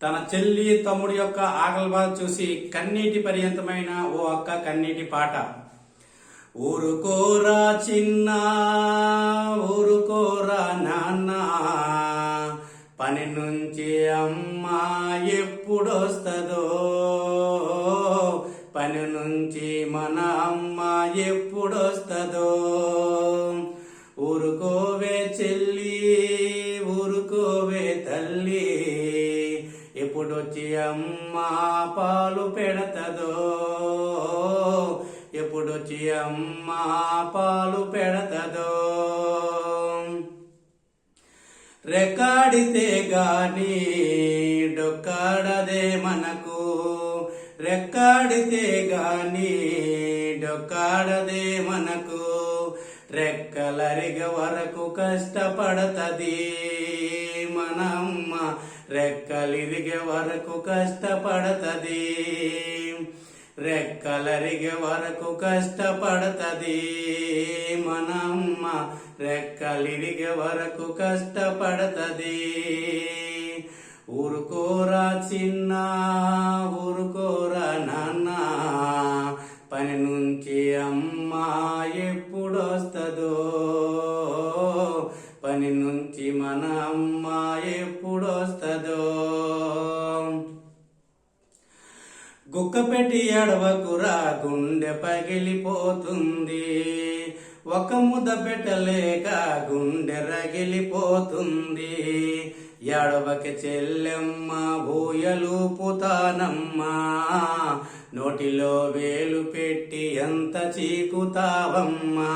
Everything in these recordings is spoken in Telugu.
తన చెల్లి తమ్ముడి యొక్క ఆకలి బాధ చూసి కన్నీటి పర్యంతమైన ఓ అక్క కన్నీటి పాట. ఊరుకోరా చిన్న ఊరుకోరా నాన్న, పని నుంచి అమ్మ ఎప్పుడొస్తుందో, పని నుంచి మన అమ్మ ఎప్పుడొస్తుందో. ఊరుకోవే చెల్లి ఊరుకోవే తల్లి, ఎప్పుడొచ్చి అమ్మ పాలు పెడతదో, ఎప్పుడొచ్చి అమ్మ పాలు పెడతదో. రెక్కాడితే గాని డొక్కాడదే మనకు, రెక్కాడితే గాని డొక్కాడదే మనకు. రెక్కలరిగ వరకు కష్టపడతది మనమ్మ, రెక్కలిరిగే వరకు కష్టపడతది, రెక్కలరిగే వరకు కష్టపడతది మనమ్మ, రెక్కలిరిగే వరకు కష్టపడతది. ఊరుకోరా చిన్న ఊరుకోరా నాన్న, పని నుంచి అమ్మ ఎప్పుడొస్తుందో, పని నుంచి మన అమ్మ ఎప్పుడొస్తుందో. గుక్క పెట్టి ఎడవకురా గుండె పగిలిపోతుంది, ఒక ముద్ద పెట్టలేక గుండె రగిలిపోతుంది. ఎడవకి చెల్లెమ్మ ఊయలూపుతానమ్మా, నోటిలో వేలు పెట్టి ఎంత చీకుతావమ్మా.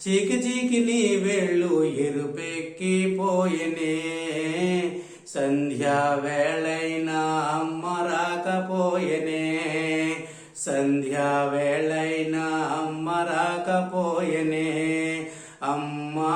చీకి చీకి నీ వేళ్ళు ఎరుపెక్కిపోయెనే, సంధ్యా వేళైనా అమ్మ రాకపోయెనే, సంధ్యా వేళైనా అమ్మ రాకపోయెనే. అమ్మా